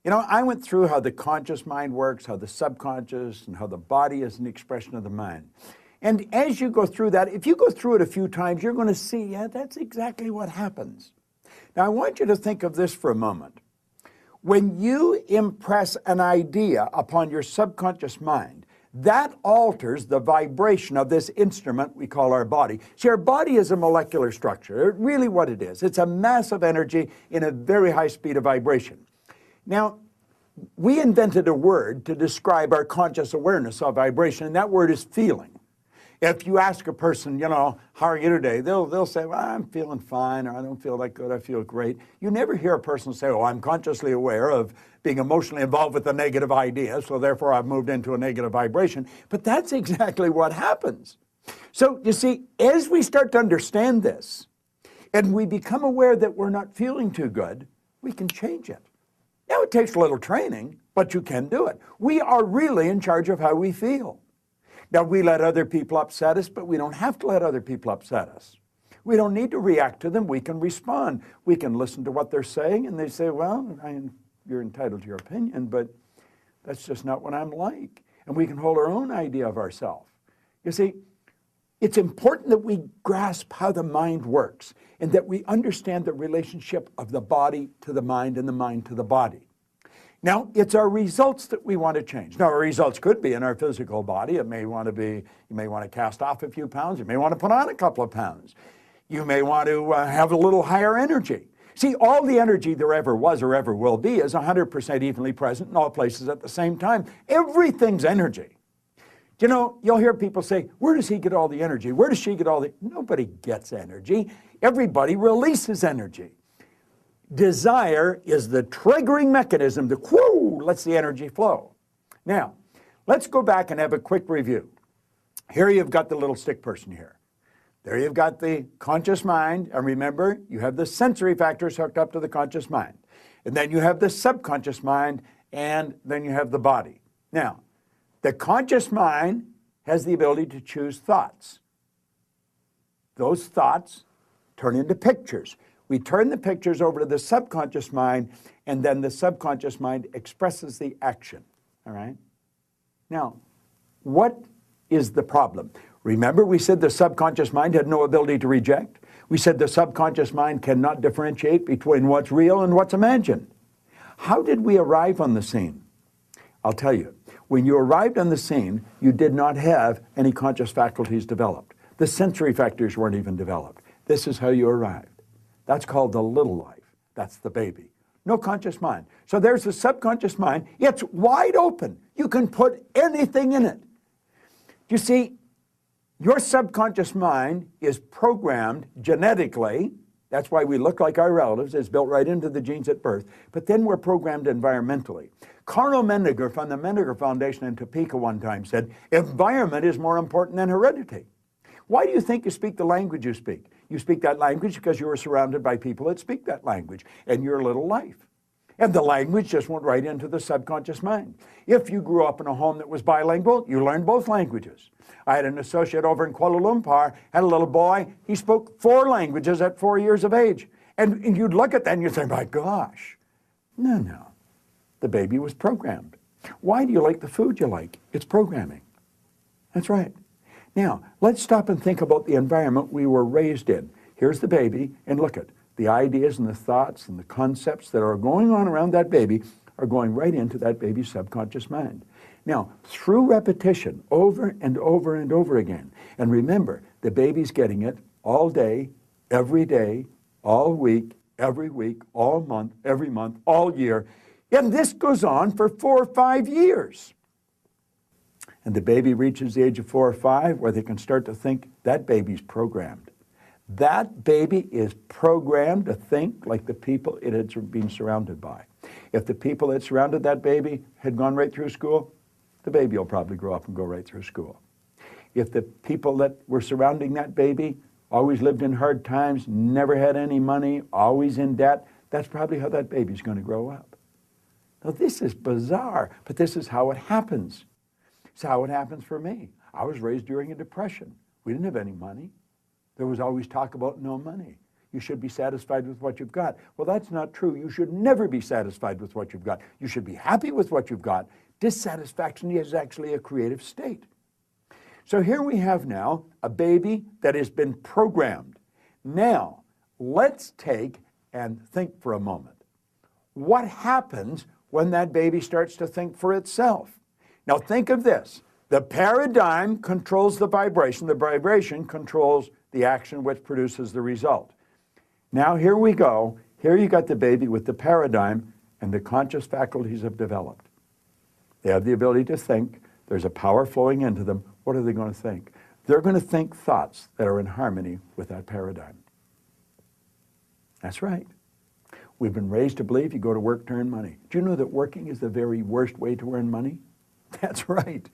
You know, I went through how the conscious mind works, how the subconscious, and how the body is an expression of the mind. And as you go through that, if you go through it a few times, you're going to see, yeah, that's exactly what happens. Now, I want you to think of this for a moment. When you impress an idea upon your subconscious mind, that alters the vibration of this instrument we call our body. See, our body is a molecular structure. Really what it is. It's a mass of energy in a very high speed of vibration. Now, we invented a word to describe our conscious awareness of vibration, and that word is feeling. If you ask a person, you know, how are you today? They'll say, well, I'm feeling fine, or I don't feel that good, I feel great. You never hear a person say, oh, I'm consciously aware of being emotionally involved with a negative idea, so therefore I've moved into a negative vibration. But that's exactly what happens. So, you see, as we start to understand this, and we become aware that we're not feeling too good, we can change it. Now, it takes a little training, but you can do it. We are really in charge of how we feel. Now, we let other people upset us, but we don't have to let other people upset us. We don't need to react to them. We can respond. We can listen to what they're saying, and they say, well, you're entitled to your opinion, but that's just not what I'm like. And we can hold our own idea of ourselves. You see, it's important that we grasp how the mind works and that we understand the relationship of the body to the mind and the mind to the body. Now, it's our results that we want to change. Now, our results could be in our physical body. It may want to be, you may want to cast off a few pounds. You may want to put on a couple of pounds. You may want to have a little higher energy. See, all the energy there ever was or ever will be is 100% evenly present in all places at the same time. Everything's energy. You know, you'll hear people say, where does he get all the energy? Where does she get all the... Nobody gets energy. Everybody releases energy. Desire is the triggering mechanism that, whoo, lets the energy flow. Now, let's go back and have a quick review. Here you've got the little stick person here. There you've got the conscious mind, and remember, you have the sensory factors hooked up to the conscious mind. And then you have the subconscious mind, and then you have the body. Now, the conscious mind has the ability to choose thoughts. Those thoughts turn into pictures. We turn the pictures over to the subconscious mind, and then the subconscious mind expresses the action, all right? Now, what is the problem? Remember, we said the subconscious mind had no ability to reject. We said the subconscious mind cannot differentiate between what's real and what's imagined. How did we arrive on the scene? I'll tell you. When you arrived on the scene, you did not have any conscious faculties developed. The sensory factors weren't even developed. This is how you arrived. That's called the little life. That's the baby. No conscious mind. So there's the subconscious mind. It's wide open. You can put anything in it. You see, your subconscious mind is programmed genetically. That's why we look like our relatives. It's built right into the genes at birth. But then we're programmed environmentally. Carl Mendinger from the Mendinger Foundation in Topeka one time said, environment is more important than heredity. Why do you think you speak the language you speak? You speak that language because you were surrounded by people that speak that language in your little life. And the language just went right into the subconscious mind. If you grew up in a home that was bilingual, you learned both languages. I had an associate over in Kuala Lumpur, had a little boy, he spoke 4 languages at 4 years of age. And you'd look at that and you'd say, my gosh. No. The baby was programmed. Why do you like the food you like? It's programming. That's right. Now, let's stop and think about the environment we were raised in. Here's the baby, and look at the ideas and the thoughts and the concepts that are going on around that baby are going right into that baby's subconscious mind. Now, through repetition, over and over and over again, and remember, the baby's getting it all day, all week, every week, all month, every month, all year, and this goes on for 4 or 5 years. And the baby reaches the age of 4 or 5 where they can start to think that baby's programmed. That baby is programmed to think like the people it had been surrounded by. If the people that surrounded that baby had gone right through school, the baby will probably grow up and go right through school. If the people that were surrounding that baby always lived in hard times, never had any money, always in debt, that's probably how that baby's going to grow up. Now, this is bizarre, but this is how it happens. It's how it happens for me. I was raised during a depression. We didn't have any money. There was always talk about no money. You should be satisfied with what you've got. Well, that's not true. You should never be satisfied with what you've got. You should be happy with what you've got. Dissatisfaction is actually a creative state. So here we have now a baby that has been programmed. Now, let's take and think for a moment. What happens when that baby starts to think for itself? Now think of this. The paradigm controls the vibration controls the action which produces the result. Now here we go. Here you got the baby with the paradigm, and the conscious faculties have developed. They have the ability to think. There's a power flowing into them. What are they going to think? They're going to think thoughts that are in harmony with that paradigm. That's right. We've been raised to believe you go to work to earn money. Do you know that working is the very worst way to earn money? That's right.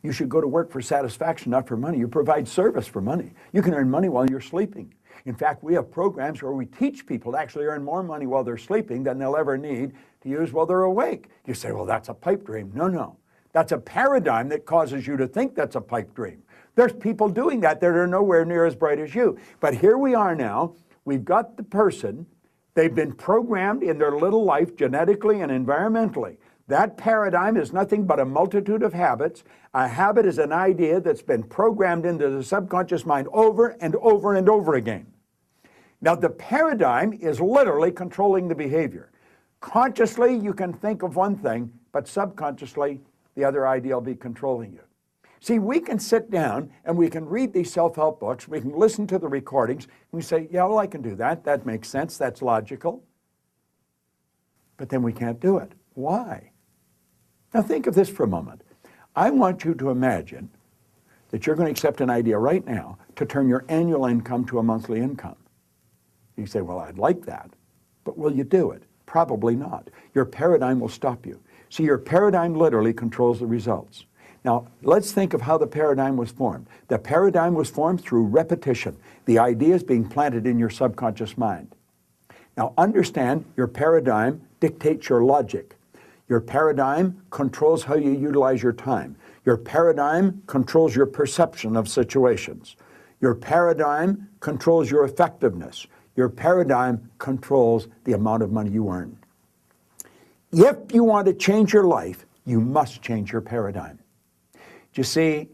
You should go to work for satisfaction, not for money. You provide service for money. You can earn money while you're sleeping. In fact, we have programs where we teach people to actually earn more money while they're sleeping than they'll ever need to use while they're awake. You say, well, that's a pipe dream. No, no. That's a paradigm that causes you to think that's a pipe dream. There's people doing that are nowhere near as bright as you. But here we are now. We've got the person. They've been programmed in their little life genetically and environmentally. That paradigm is nothing but a multitude of habits. A habit is an idea that's been programmed into the subconscious mind over and over and over again. Now, the paradigm is literally controlling the behavior. Consciously, you can think of one thing, but subconsciously, the other idea will be controlling you. See, we can sit down and we can read these self-help books, we can listen to the recordings, and we say, yeah, well, I can do that. That makes sense. That's logical. But then we can't do it. Why? Now think of this for a moment. I want you to imagine that you're going to accept an idea right now to turn your annual income to a monthly income. You say, well, I'd like that, but will you do it? Probably not. Your paradigm will stop you. See, your paradigm literally controls the results. Now, let's think of how the paradigm was formed. The paradigm was formed through repetition. The idea is being planted in your subconscious mind. Now, understand your paradigm dictates your logic. Your paradigm controls how you utilize your time. Your paradigm controls your perception of situations. Your paradigm controls your effectiveness. Your paradigm controls the amount of money you earn. If you want to change your life, you must change your paradigm. You see,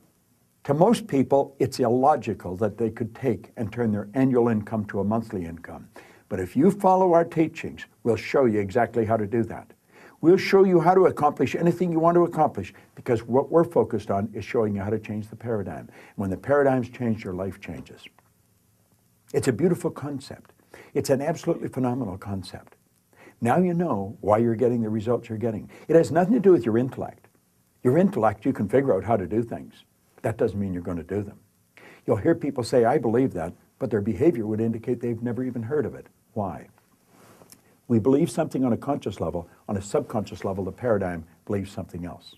to most people, it's illogical that they could take and turn their annual income to a monthly income. But if you follow our teachings, we'll show you exactly how to do that. We'll show you how to accomplish anything you want to accomplish, because what we're focused on is showing you how to change the paradigm. When the paradigm's changed, your life changes. It's a beautiful concept. It's an absolutely phenomenal concept. Now you know why you're getting the results you're getting. It has nothing to do with your intellect. Your intellect, you can figure out how to do things. That doesn't mean you're going to do them. You'll hear people say, I believe that, but their behavior would indicate they've never even heard of it. Why? We believe something on a conscious level. On a subconscious level, the paradigm believes something else.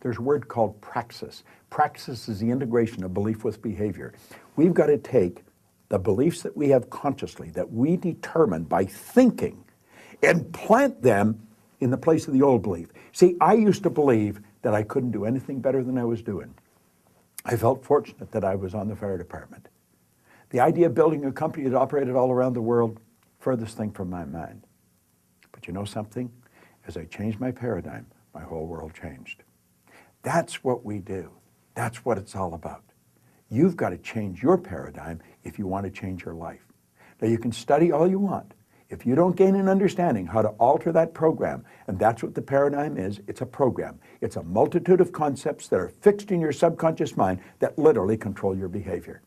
There's a word called praxis. Praxis is the integration of belief with behavior. We've got to take the beliefs that we have consciously, that we determine by thinking, and plant them in the place of the old belief. See, I used to believe that I couldn't do anything better than I was doing. I felt fortunate that I was on the fire department. The idea of building a company that operated all around the world, furthest thing from my mind. But you know something? As I changed my paradigm, my whole world changed. That's what we do. That's what it's all about. You've got to change your paradigm if you want to change your life. Now, you can study all you want. If you don't gain an understanding how to alter that program, and that's what the paradigm is, it's a program. It's a multitude of concepts that are fixed in your subconscious mind that literally control your behavior.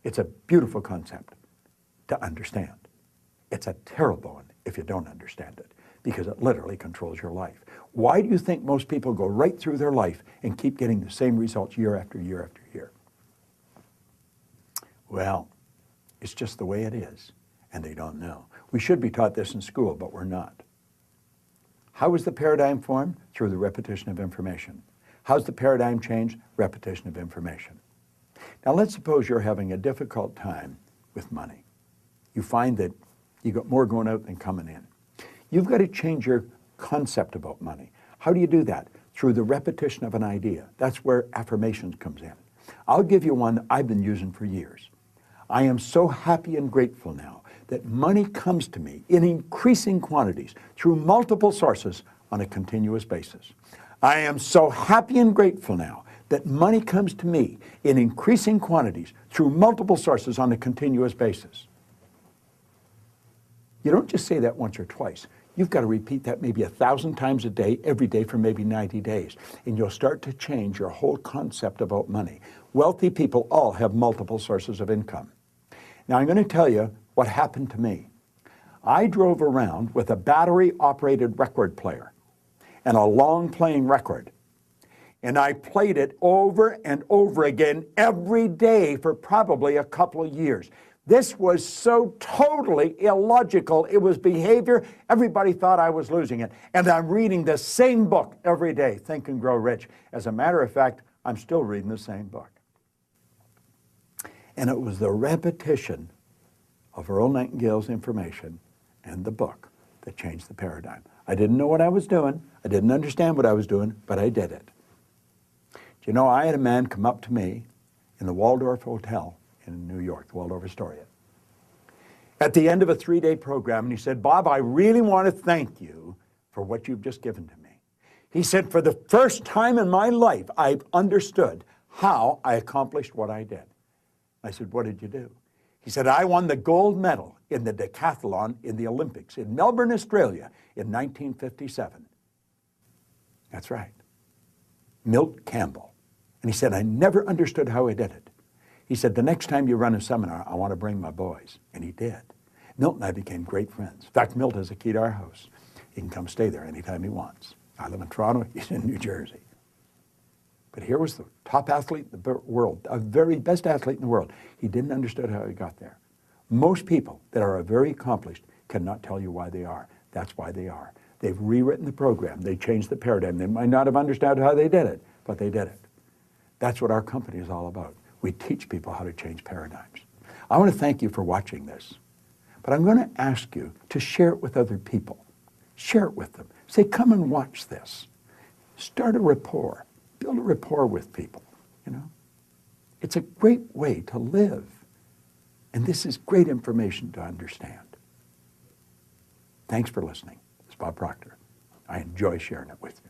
It's a beautiful concept to understand. It's a terrible one if you don't understand it, because it literally controls your life. Why do you think most people go right through their life and keep getting the same results year after year after year? Well, it's just the way it is, and they don't know. We should be taught this in school, but we're not. How is the paradigm formed? Through the repetition of information. How's the paradigm changed? Repetition of information. Now let's suppose you're having a difficult time with money. You find that you got more going out than coming in. You've got to change your concept about money. How do you do that? Through the repetition of an idea. That's where affirmations comes in. I'll give you one I've been using for years. I am so happy and grateful now that money comes to me in increasing quantities through multiple sources on a continuous basis. I am so happy and grateful now that money comes to me in increasing quantities through multiple sources on a continuous basis. You don't just say that once or twice. You've got to repeat that maybe 1,000 times a day, every day for maybe 90 days. And you'll start to change your whole concept about money. Wealthy people all have multiple sources of income. Now I'm going to tell you what happened to me. I drove around with a battery-operated record player and a long-playing record. And I played it over and over again every day for probably a couple of years. This was so totally illogical. It was behavior. Everybody thought I was losing it. And I'm reading the same book every day, Think and Grow Rich. As a matter of fact, I'm still reading the same book. And it was the repetition of Earl Nightingale's information and the book that changed the paradigm. I didn't know what I was doing. I didn't understand what I was doing, but I did it. Do you know, I had a man come up to me in the Waldorf Hotel in New York, the Waldorf Astoria, at the end of a 3-day program, and he said, Bob, I really want to thank you for what you've just given to me. He said, for the first time in my life, I've understood how I accomplished what I did. I said, what did you do? He said, I won the gold medal in the decathlon in the Olympics in Melbourne, Australia in 1957. That's right. Milt Campbell. And he said, I never understood how I did it. He said, the next time you run a seminar, I want to bring my boys. And he did. Milt and I became great friends. In fact, Milt has a key to our house. He can come stay there anytime he wants. I live in Toronto, he's in New Jersey. But here was the top athlete in the world, a very best athlete in the world. He didn't understand how he got there. Most people that are very accomplished cannot tell you why they are. That's why they are. They've rewritten the program. They changed the paradigm. They might not have understood how they did it, but they did it. That's what our company is all about. We teach people how to change paradigms. I want to thank you for watching this, but I'm going to ask you to share it with other people. Share it with them. Say, come and watch this. Start a rapport. Build a rapport with people, you know. It's a great way to live, and this is great information to understand. Thanks for listening. It's Bob Proctor. I enjoy sharing it with you.